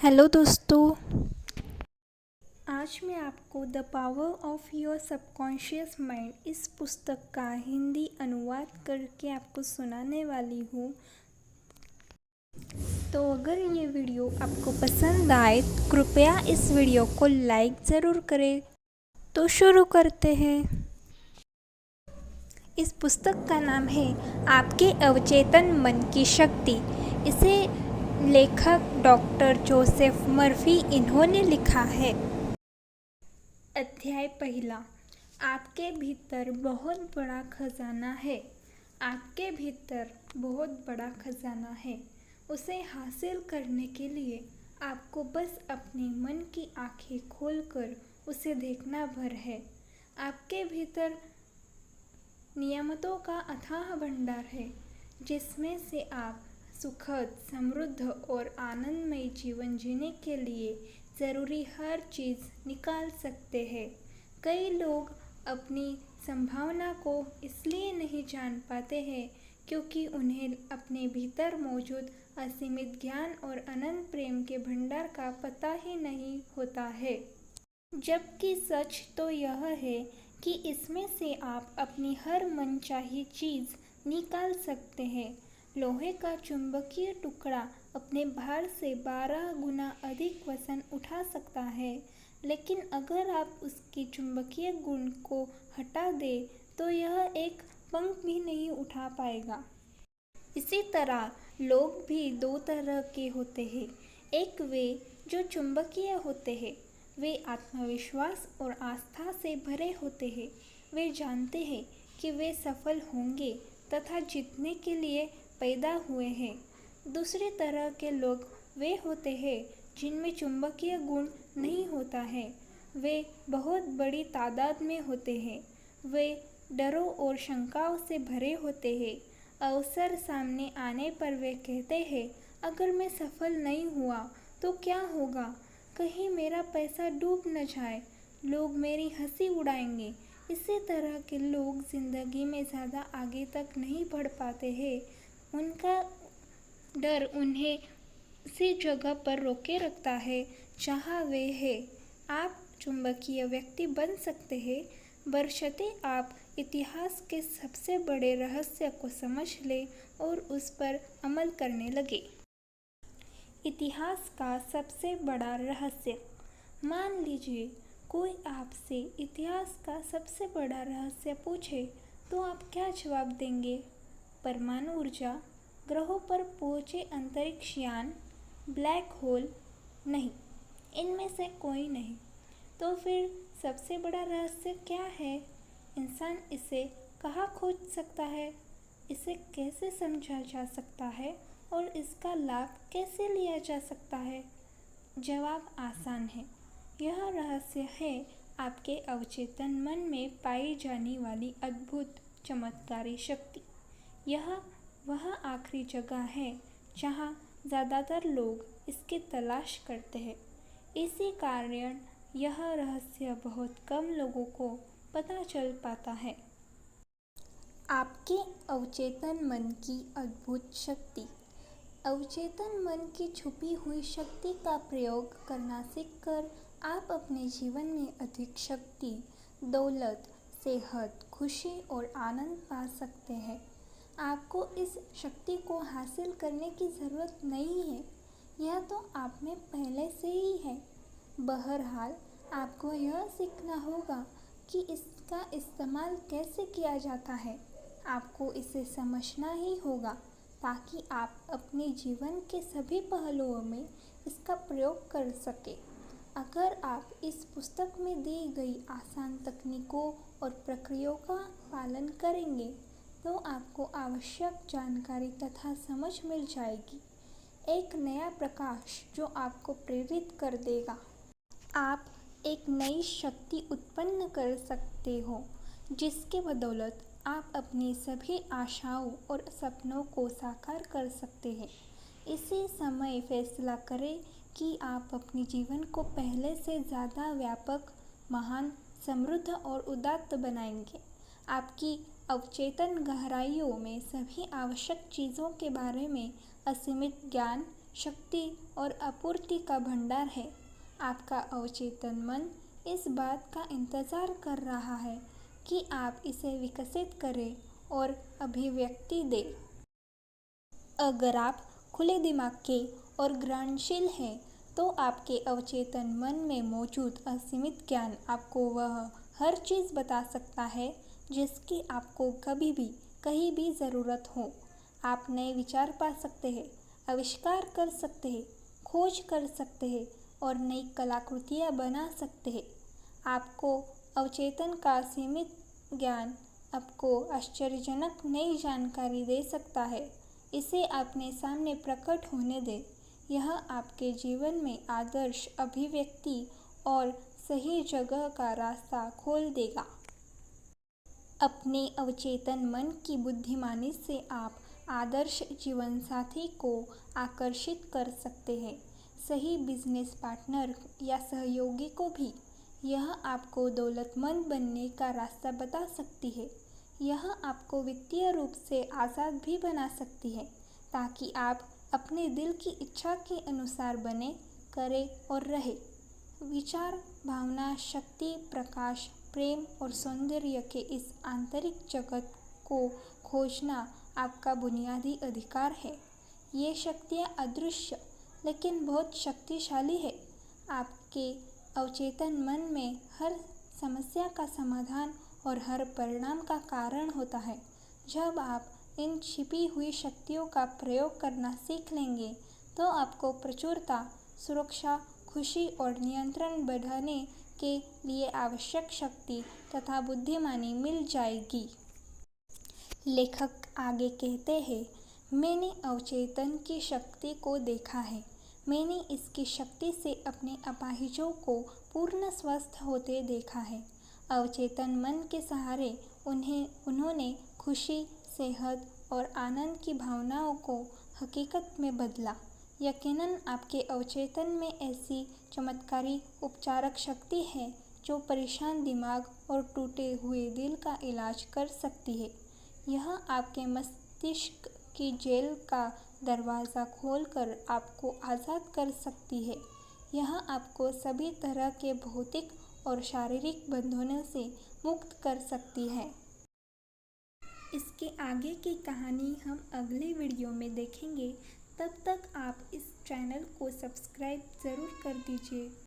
Hello दोस्तों। आज मैं आपको the power of your subconscious mind इस पुस्तक का हिंदी अनुवाद करके आपको सुनाने वाली हूँ। तो अगर ये वीडियो आपको पसंद आए तो कृपया इस वीडियो को लाइक ज़रूर करें। तो शुरू करते हैं। इस पुस्तक का नाम है आपके अवचेतन मन की शक्ति। इसे लेखक डॉक्टर जोसेफ मर्फी इन्होंने लिखा है। अध्याय पहला। आपके भीतर बहुत बड़ा खजाना है। आपके भीतर बहुत बड़ा खजाना है। उसे हासिल करने के लिए आपको बस अपने मन की आंखें खोलकर उसे देखना भर है। आपके भीतर नियामतों का अथाह भंडार है, जिसमें से आप सुखद, समृद्ध और आनंदमय जीवन जीने के लिए ज़रूरी हर चीज़ निकाल सकते हैं। कई लोग अपनी संभावना को इसलिए नहीं जान पाते हैं क्योंकि उन्हें अपने भीतर मौजूद असीमित ज्ञान और अनंत प्रेम के भंडार का पता ही नहीं होता है। जबकि सच तो यह है कि इसमें से आप अपनी हर मनचाही चीज़ निकाल सकते हैं। लोहे का चुंबकीय टुकड़ा अपने भार से 12 गुना अधिक वजन उठा सकता है, लेकिन अगर आप उसकी चुंबकीय गुण को हटा दें तो यह एक पंख भी नहीं उठा पाएगा। इसी तरह लोग भी दो तरह के होते हैं। एक वे जो चुंबकीय होते हैं। वे आत्मविश्वास और आस्था से भरे होते हैं। वे जानते हैं कि वे सफल होंगे तथा जीतने के लिए पैदा हुए हैं। दूसरी तरह के लोग वे होते हैं जिनमें चुंबकीय गुण नहीं होता है। वे बहुत बड़ी तादाद में होते हैं। वे डरों और शंकाओं से भरे होते हैं। अवसर सामने आने पर वे कहते हैं, अगर मैं सफल नहीं हुआ तो क्या होगा? कहीं मेरा पैसा डूब न जाए, लोग मेरी हंसी उड़ाएंगे। इसी तरह के लोग ज़िंदगी में ज़्यादा आगे तक नहीं बढ़ पाते हैं। उनका डर उन्हें उसी जगह पर रोके रखता है जहाँ वे हैं। आप चुंबकीय व्यक्ति बन सकते हैं बशर्ते आप इतिहास के सबसे बड़े रहस्य को समझ लें और उस पर अमल करने लगे। इतिहास का सबसे बड़ा रहस्य। मान लीजिए कोई आपसे इतिहास का सबसे बड़ा रहस्य पूछे तो आप क्या जवाब देंगे? परमाणु ऊर्जा, ग्रहों पर पहुंचे अंतरिक्ष यान, ब्लैक होल? नहीं, इनमें से कोई नहीं। तो फिर सबसे बड़ा रहस्य क्या है? इंसान इसे कहाँ खोज सकता है? इसे कैसे समझा जा सकता है और इसका लाभ कैसे लिया जा सकता है? जवाब आसान है। यह रहस्य है आपके अवचेतन मन में पाई जाने वाली अद्भुत चमत्कारी शक्ति। यह वह आखिरी जगह है जहाँ ज़्यादातर लोग इसकी तलाश करते हैं। इसी कारण यह रहस्य बहुत कम लोगों को पता चल पाता है। आपके अवचेतन मन की अद्भुत शक्ति। अवचेतन मन की छुपी हुई शक्ति का प्रयोग करना सीखकर आप अपने जीवन में अधिक शक्ति, दौलत, सेहत, खुशी और आनंद पा सकते हैं। आपको इस शक्ति को हासिल करने की ज़रूरत नहीं है, यह तो आप में पहले से ही है। बहरहाल आपको यह सीखना होगा कि इसका इस्तेमाल कैसे किया जाता है। आपको इसे समझना ही होगा ताकि आप अपने जीवन के सभी पहलुओं में इसका प्रयोग कर सकें। अगर आप इस पुस्तक में दी गई आसान तकनीकों और प्रक्रियाओं का पालन करेंगे तो आपको आवश्यक जानकारी तथा समझ मिल जाएगी। एक नया प्रकाश जो आपको प्रेरित कर देगा। आप एक नई शक्ति उत्पन्न कर सकते हो जिसके बदौलत आप अपनी सभी आशाओं और सपनों को साकार कर सकते हैं। इसी समय फैसला करें कि आप अपने जीवन को पहले से ज़्यादा व्यापक, महान, समृद्ध और उदात्त बनाएंगे। आपकी अवचेतन गहराइयों में सभी आवश्यक चीज़ों के बारे में असीमित ज्ञान, शक्ति और आपूर्ति का भंडार है। आपका अवचेतन मन इस बात का इंतज़ार कर रहा है कि आप इसे विकसित करें और अभिव्यक्ति दें। अगर आप खुले दिमाग के और ग्रहणशील हैं तो आपके अवचेतन मन में मौजूद असीमित ज्ञान आपको वह हर चीज़ बता सकता है जिसकी आपको कभी भी कहीं भी ज़रूरत हो। आप नए विचार पा सकते हैं, आविष्कार कर सकते हैं, खोज कर सकते हैं और नई कलाकृतियाँ बना सकते हैं। आपको अवचेतन का सीमित ज्ञान आपको आश्चर्यजनक नई जानकारी दे सकता है। इसे अपने सामने प्रकट होने दें। यह आपके जीवन में आदर्श अभिव्यक्ति और सही जगह का रास्ता खोल देगा। अपने अवचेतन मन की बुद्धिमानी से आप आदर्श जीवनसाथी को आकर्षित कर सकते हैं, सही बिजनेस पार्टनर या सहयोगी को भी। यह आपको दौलतमंद बनने का रास्ता बता सकती है। यह आपको वित्तीय रूप से आज़ाद भी बना सकती है ताकि आप अपने दिल की इच्छा के अनुसार बने, करें और रहे। विचार, भावना, शक्ति, प्रकाश, प्रेम और सौंदर्य के इस आंतरिक जगत को खोजना आपका बुनियादी अधिकार है। ये शक्तियाँ अदृश्य लेकिन बहुत शक्तिशाली है। आपके अवचेतन मन में हर समस्या का समाधान और हर परिणाम का कारण होता है। जब आप इन छिपी हुई शक्तियों का प्रयोग करना सीख लेंगे तो आपको प्रचुरता, सुरक्षा, खुशी और नियंत्रण बढ़ाने के लिए आवश्यक शक्ति तथा बुद्धिमानी मिल जाएगी। लेखक आगे कहते हैं, मैंने अवचेतन की शक्ति को देखा है। मैंने इसकी शक्ति से अपने अपाहिजों को पूर्ण स्वस्थ होते देखा है। अवचेतन मन के सहारे उन्होंने खुशी, सेहत और आनंद की भावनाओं को हकीकत में बदला। यकीनन आपके अवचेतन में ऐसी चमत्कारी उपचारक शक्ति है जो परेशान दिमाग और टूटे हुए दिल का इलाज कर सकती है। यह आपके मस्तिष्क की जेल का दरवाज़ा खोलकर आपको आज़ाद कर सकती है। यह आपको सभी तरह के भौतिक और शारीरिक बंधनों से मुक्त कर सकती है। इसके आगे की कहानी हम अगले वीडियो में देखेंगे। तब तक आप इस चैनल को सब्सक्राइब ज़रूर कर दीजिए।